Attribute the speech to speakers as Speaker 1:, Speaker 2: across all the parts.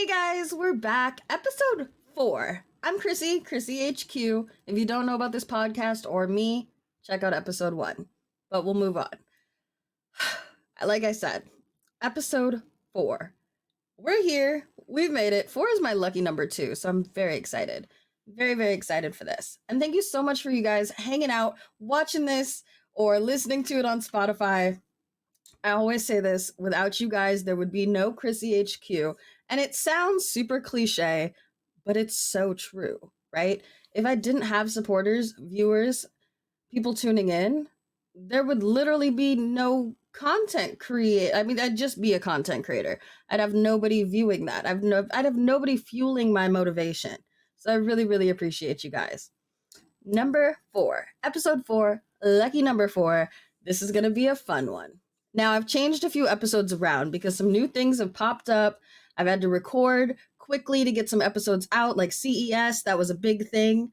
Speaker 1: Hey guys, we're back. Episode 4. I'm Chrissy HQ. If you don't know about this podcast or me, check out episode 1. But we'll move on. Like I said, episode 4. We're here. We've made it. 4 is my lucky number 2, so I'm very excited. Very, very excited for this. And thank you so much for you guys hanging out, watching this, or listening to it on Spotify. I always say this, without you guys, there would be no Chrissy HQ. And it sounds super cliche, but it's so true, right? If I didn't have supporters, viewers, people tuning in, there would literally be no content create. I mean, I'd just be a content creator. I'd have nobody viewing that. I'd have nobody fueling my motivation. So I really, really appreciate you guys. Number 4, episode 4, lucky number 4. This is going to be a fun one. Now, I've changed a few episodes around because some new things have popped up. I've had to record quickly to get some episodes out, like CES. That was a big thing.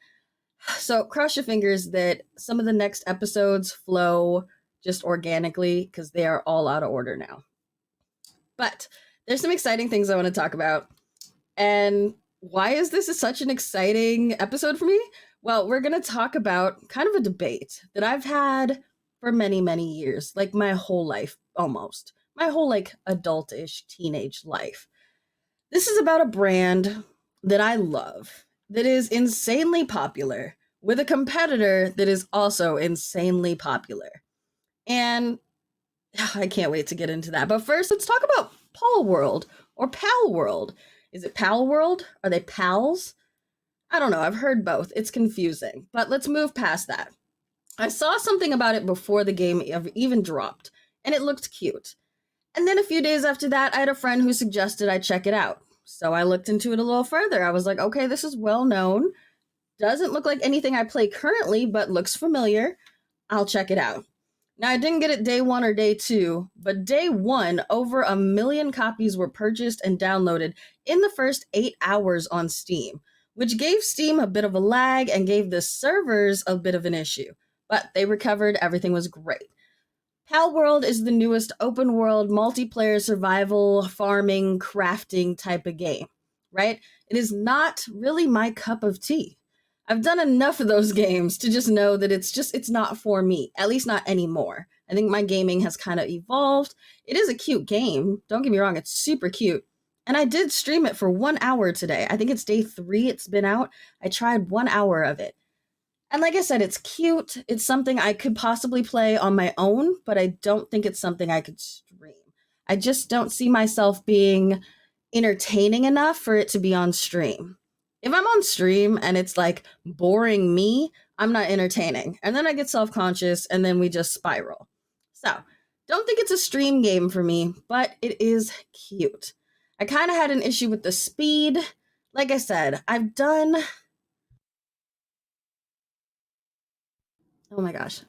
Speaker 1: So cross your fingers that some of the next episodes flow just organically because they are all out of order now. But there's some exciting things I want to talk about. And why is this such an exciting episode for me? Well, we're going to talk about kind of a debate that I've had for many, many years, like my whole life, almost. My whole, like, adultish teenage life. This is about a brand that I love, that is insanely popular, with a competitor that is also insanely popular. And I can't wait to get into that. But first, let's talk about Palworld, or Palworld. Is it Palworld? Are they pals? I don't know. I've heard both. It's confusing. But let's move past that. I saw something about it before the game even dropped, and it looked cute. And then a few days after that, I had a friend who suggested I check it out. So I looked into it a little further. I was like, okay, this is well known. Doesn't look like anything I play currently, but looks familiar. I'll check it out. Now, I didn't get it day 1 or day 2, but day 1, over 1 million copies were purchased and downloaded in the first 8 hours on Steam, which gave Steam a bit of a lag and gave the servers a bit of an issue. But they recovered, everything was great. Palworld is the newest open world multiplayer survival, farming, crafting type of game, right? It is not really my cup of tea. I've done enough of those games to just know that it's not for me, at least not anymore. I think my gaming has kind of evolved. It is a cute game, don't get me wrong, it's super cute. And I did stream it for 1 hour today. I think it's day 3 it's been out. I tried 1 hour of it. And like I said, it's cute. It's something I could possibly play on my own, but I don't think it's something I could stream. I just don't see myself being entertaining enough for it to be on stream. If I'm on stream and it's like boring me, I'm not entertaining. And then I get self-conscious and then we just spiral. So, don't think it's a stream game for me, but it is cute. I kind of had an issue with the speed. Like I said, oh my gosh.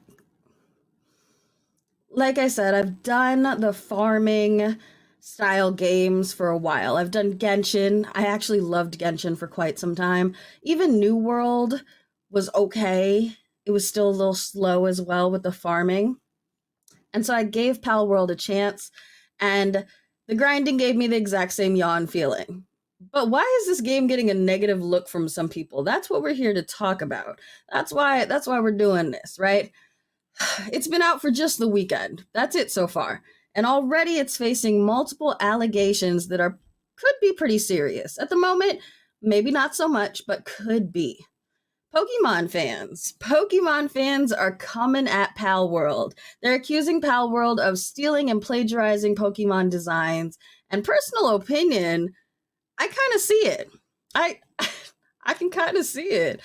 Speaker 1: Like I said, I've done the farming style games for a while. I've done Genshin. I actually loved Genshin for quite some time. Even New World was okay. It was still a little slow as well with the farming. And so I gave Palworld a chance, and the grinding gave me the exact same yawn feeling. But why is this game getting a negative look from some people? That's what we're here to talk about. That's why we're doing this, right? It's been out for just the weekend. That's it so far. And already it's facing multiple allegations that could be pretty serious. At the moment, maybe not so much, but could be. Pokemon fans are coming at Palworld. They're accusing Palworld of stealing and plagiarizing Pokemon designs. And personal opinion, I kind of see it. I I can kind of see it.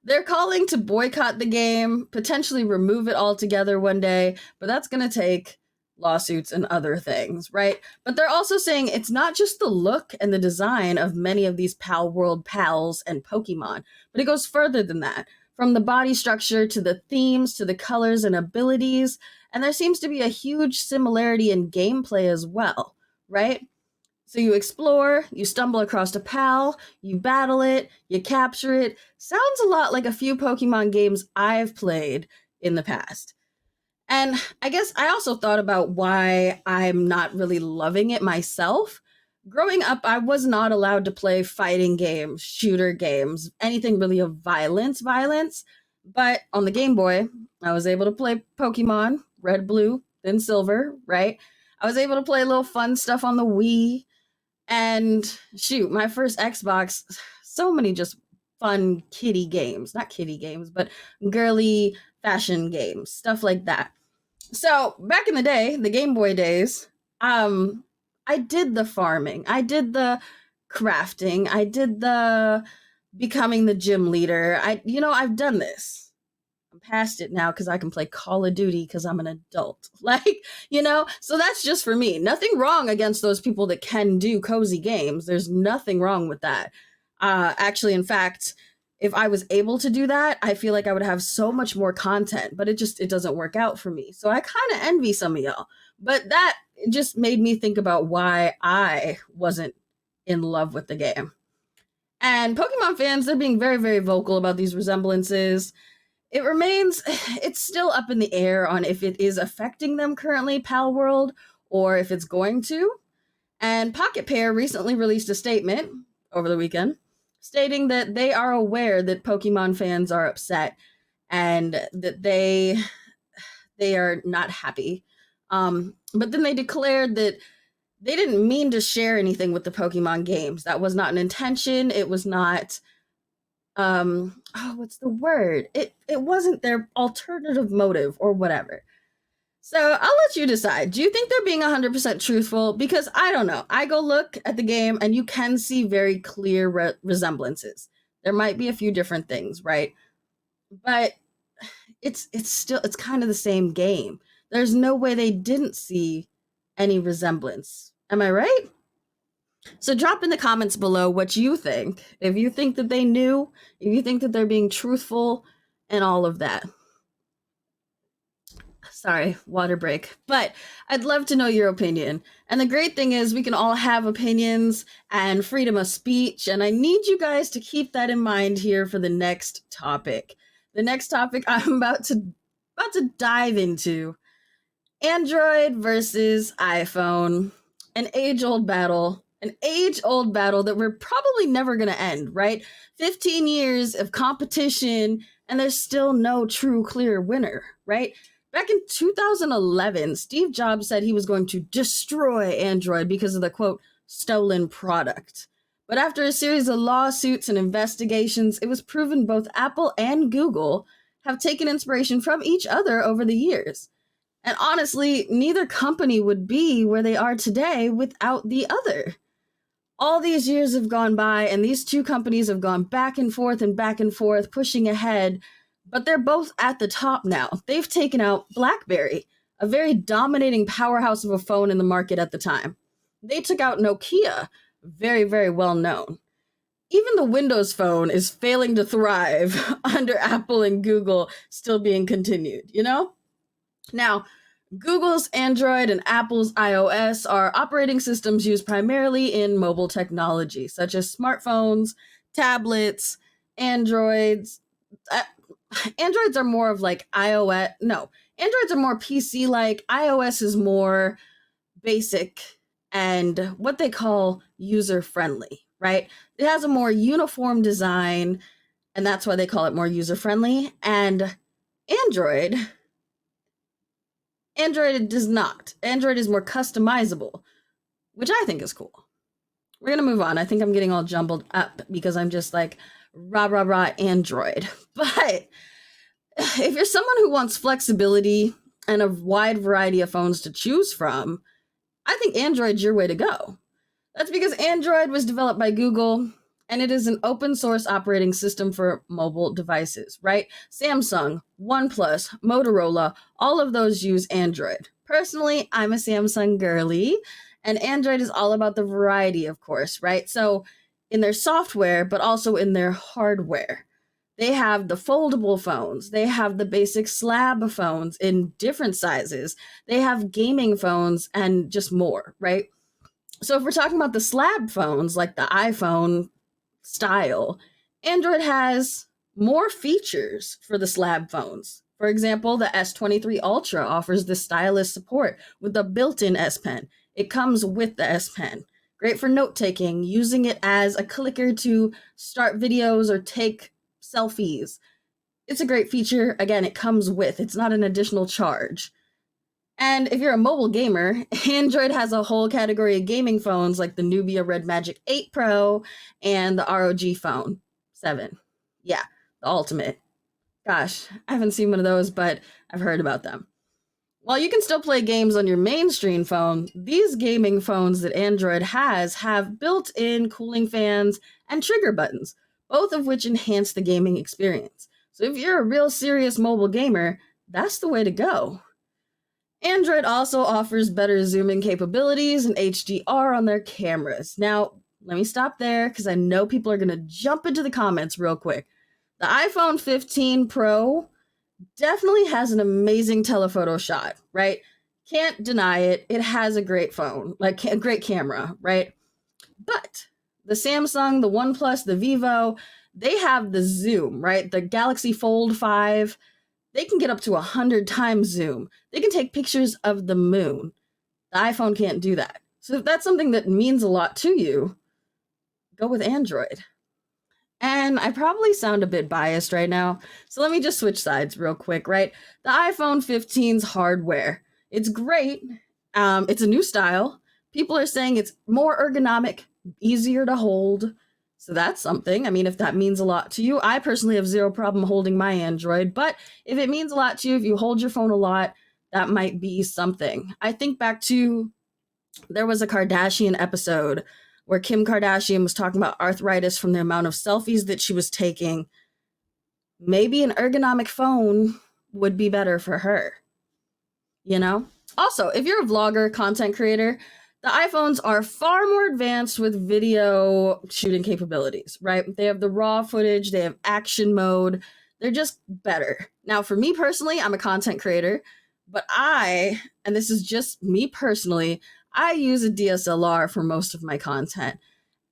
Speaker 1: They're calling to boycott the game, potentially remove it altogether one day, but that's going to take lawsuits and other things, right? But they're also saying it's not just the look and the design of many of these Palworld pals and Pokemon, but it goes further than that. From the body structure to the themes to the colors and abilities, and there seems to be a huge similarity in gameplay as well, right? So you explore, you stumble across a pal, you battle it, you capture it. Sounds a lot like a few Pokemon games I've played in the past. And I guess I also thought about why I'm not really loving it myself, growing up, I was not allowed to play fighting games, shooter games, anything really of violence. But on the Game Boy, I was able to play Pokemon, Red, Blue, then Silver, right? I was able to play little fun stuff on the Wii. And shoot, my first Xbox, so many just fun kitty games. Not kitty games, but girly fashion games, stuff like that. So back in the day, the Game Boy days, I did the farming, I did the crafting, I did the becoming the gym leader. I've done this. I'm past it now because I can play Call of Duty because I'm an adult. So that's just for me. Nothing wrong against those people that can do cozy games. There's nothing wrong with that. Actually, in fact, if I was able to do that, I feel like I would have so much more content, but it doesn't work out for me. So I kind of envy some of y'all. But that just made me think about why I wasn't in love with the game. And Pokemon fans, they're being very, very vocal about these resemblances. It's still up in the air on if it is affecting them currently, Palworld, or if it's going to. And Pocket Pair recently released a statement over the weekend stating that they are aware that Pokemon fans are upset and that they are not happy. But then they declared that they didn't mean to share anything with the Pokemon games. That was not an intention. It was not what's the word? It wasn't their alternative motive or whatever. So I'll let you decide. Do you think they're being 100% truthful? Because I don't know. I go look at the game and you can see very clear resemblances. There might be a few different things, right? But it's kind of the same game. There's no way they didn't see any resemblance. Am I right? So drop in the comments below what you think. If you think that they knew, if you think that they're being truthful and all of that. Sorry, water break. But I'd love to know your opinion. And the great thing is we can all have opinions and freedom of speech. And I need you guys to keep that in mind here for the next topic. The next topic I'm about to dive into: Android versus iPhone. An age-old battle. An age-old battle that we're probably never going to end, right? 15 years of competition, and there's still no true, clear winner, right? Back in 2011, Steve Jobs said he was going to destroy Android because of the, quote, stolen product. But after a series of lawsuits and investigations, it was proven both Apple and Google have taken inspiration from each other over the years. And honestly, neither company would be where they are today without the other. All these years have gone by, and these two companies have gone back and forth, pushing ahead, but they're both at the top now. They've taken out BlackBerry, a very dominating powerhouse of a phone in the market at the time. They took out Nokia, very, very well known. Even the Windows Phone is failing to thrive under Apple and Google still being continued, Now, Google's Android and Apple's iOS are operating systems used primarily in mobile technology, such as smartphones, tablets, Androids. Androids are more of like iOS. No, Androids are more PC-like. iOS is more basic and what they call user-friendly, right? It has a more uniform design, and that's why they call it more user-friendly. And Android does not. Android is more customizable, which I think is cool. We're going to move on. I think I'm getting all jumbled up because I'm just like, rah, rah, rah, Android. But if you're someone who wants flexibility and a wide variety of phones to choose from, I think Android's your way to go. That's because Android was developed by Google, and it is an open source operating system for mobile devices, right? Samsung, OnePlus, Motorola, all of those use Android. Personally, I'm a Samsung girly, and Android is all about the variety, of course, right? So in their software, but also in their hardware. They have the foldable phones. They have the basic slab phones in different sizes. They have gaming phones and just more, right? So if we're talking about the slab phones, like the iPhone style, Android has more features for the slab phones. For example, the S23 Ultra offers the stylus support with a built-in S Pen. It comes with the S Pen. great for note taking, using it as a clicker to start videos or take selfies. It's a great feature. Again, it comes with, it's not an additional charge. And if you're a mobile gamer, Android has a whole category of gaming phones like the Nubia Red Magic 8 Pro and the ROG Phone 7. Yeah, the ultimate. Gosh, I haven't seen one of those, but I've heard about them. While you can still play games on your mainstream phone, these gaming phones that Android has have built-in cooling fans and trigger buttons, both of which enhance the gaming experience. So if you're a real serious mobile gamer, that's the way to go. Android also offers better zoom-in capabilities and HDR on their cameras. Now, let me stop there because I know people are going to jump into the comments real quick. The iPhone 15 Pro definitely has an amazing telephoto shot, right? Can't deny it. It has a great phone, like a great camera, right? But the Samsung, the OnePlus, the Vivo, they have the zoom, right? The Galaxy Fold 5, they can get up to 100 times zoom. They can take pictures of the moon. The iPhone can't do that. So if that's something that means a lot to you, go with Android. And I probably sound a bit biased right now, so let me just switch sides real quick, right? The iPhone 15's hardware. It's great. It's a new style. People are saying it's more ergonomic, easier to hold. So that's something. I mean, if that means a lot to you, I personally have zero problem holding my Android, but if it means a lot to you, if you hold your phone a lot, that might be something. I think back to there was a Kardashian episode where Kim Kardashian was talking about arthritis from the amount of selfies that she was taking. Maybe an ergonomic phone would be better for her, you know? Also, if you're a vlogger, content creator, the iPhones are far more advanced with video shooting capabilities, right? They have the raw footage, they have action mode, they're just better. Now, for me personally, I'm a content creator, but and this is just me personally, I use a DSLR for most of my content.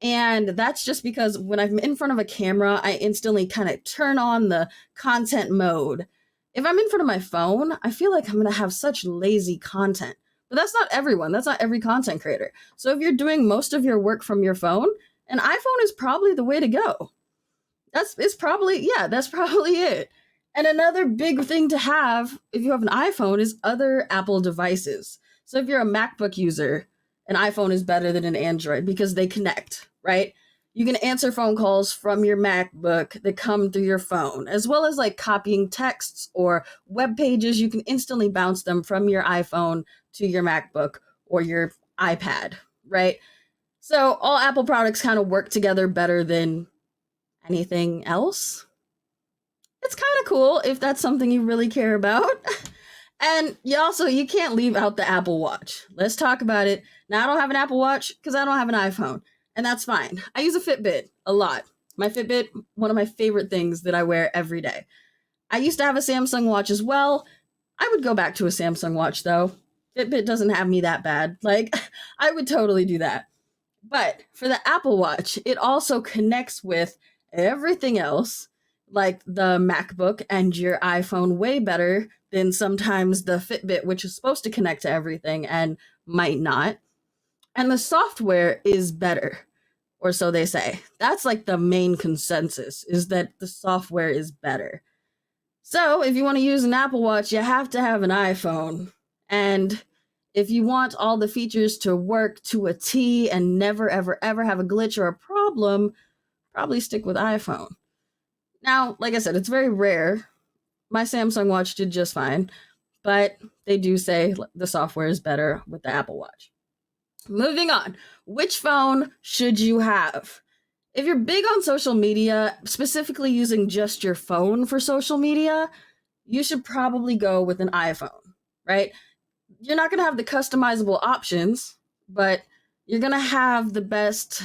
Speaker 1: And that's just because when I'm in front of a camera, I instantly kind of turn on the content mode. If I'm in front of my phone, I feel like I'm going to have such lazy content. But that's not everyone. That's not every content creator. So if you're doing most of your work from your phone, an iPhone is probably the way to go. That's probably it. And another big thing to have if you have an iPhone is other Apple devices. So if you're a MacBook user, an iPhone is better than an Android because they connect, right? You can answer phone calls from your MacBook that come through your phone, as well as like copying texts or web pages. You can instantly bounce them from your iPhone to your MacBook or your iPad, right? So all Apple products kind of work together better than anything else. It's kind of cool if that's something you really care about. And you can't leave out the Apple Watch. Let's talk about it. Now, I don't have an Apple Watch because I don't have an iPhone, and that's fine. I use a Fitbit a lot. My Fitbit, one of my favorite things that I wear every day. I used to have a Samsung Watch as well. I would go back to a Samsung Watch, though. Fitbit doesn't have me that bad. Like, I would totally do that. But for the Apple Watch, it also connects with everything else, like the MacBook and your iPhone, way better than sometimes the Fitbit, which is supposed to connect to everything and might not. And the software is better, or so they say. That's like the main consensus, is that the software is better. So if you want to use an Apple Watch, you have to have an iPhone. And if you want all the features to work to a T and never, ever, ever have a glitch or a problem, probably stick with iPhone. Now, like I said, it's very rare. My Samsung Watch did just fine, but they do say the software is better with the Apple Watch. Moving on, which phone should you have? If you're big on social media, specifically using just your phone for social media, you should probably go with an iPhone, right? You're not going to have the customizable options, but you're going to have the best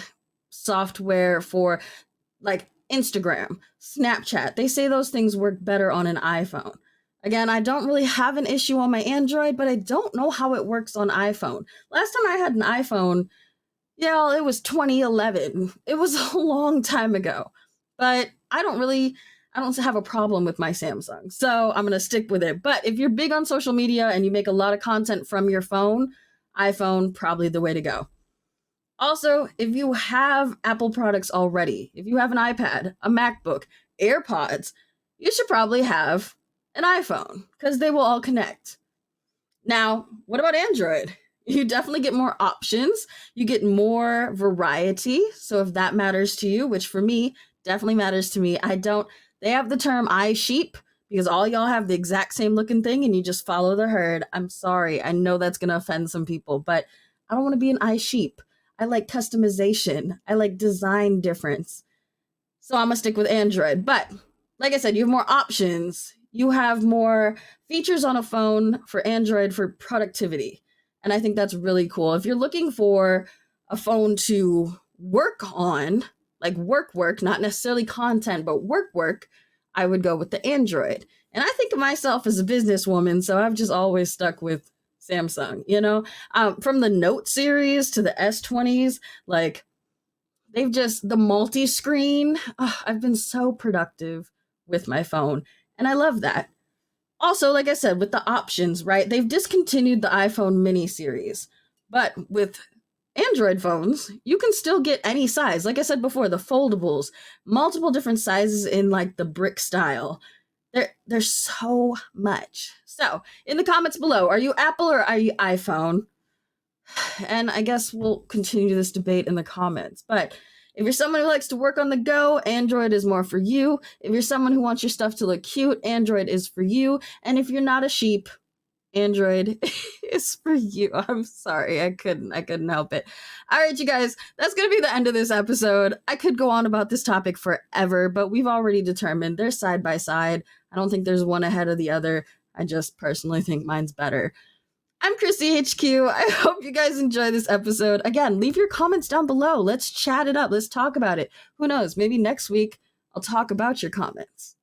Speaker 1: software for like Instagram, Snapchat. They say those things work better on an iPhone. Again, I don't really have an issue on my Android, but I don't know how it works on iPhone. Last time I had an iPhone, it was 2011. It was a long time ago. But I don't have a problem with my Samsung. So I'm going to stick with it. But if you're big on social media and you make a lot of content from your phone, iPhone, probably the way to go. Also, if you have Apple products already, if you have an iPad, a MacBook, AirPods, you should probably have an iPhone because they will all connect. Now, what about Android? You definitely get more options. You get more variety. So if that matters to you, which for me definitely matters to me, I don't, they have the term I sheep because all y'all have the exact same looking thing and you just follow the herd. I'm sorry. I know that's going to offend some people, but I don't want to be an I sheep. I like customization. I like design difference. So I'm gonna stick with Android. But like I said, you have more options. You have more features on a phone for Android for productivity. And I think that's really cool. If you're looking for a phone to work on, like work, not necessarily content, but work, I would go with the Android. And I think of myself as a businesswoman, so I've just always stuck with Samsung, from the Note series to the S20s, like they've just the multi-screen. I've been so productive with my phone, and I love that. Also, like I said, with the options, right? They've discontinued the iPhone mini series, but with Android phones, you can still get any size. Like I said before, the foldables, multiple different sizes in like the brick style. There's so much. So, in the comments below, are you Apple or are you iPhone? And I guess we'll continue this debate in the comments. But if you're someone who likes to work on the go, Android is more for you. If you're someone who wants your stuff to look cute, Android is for you. And if you're not a sheep, Android is for you. I'm sorry, I couldn't help it. All right, you guys, that's gonna be the end of this episode. I could go on about this topic forever, but we've already determined they're side by side. I don't think there's one ahead of the other. I just personally think mine's better. I'm Chrissy HQ. I hope you guys enjoy this episode. Again, leave your comments down below. Let's chat it up. Let's talk about it. Who knows? Maybe next week I'll talk about your comments.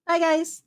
Speaker 1: Bye, guys.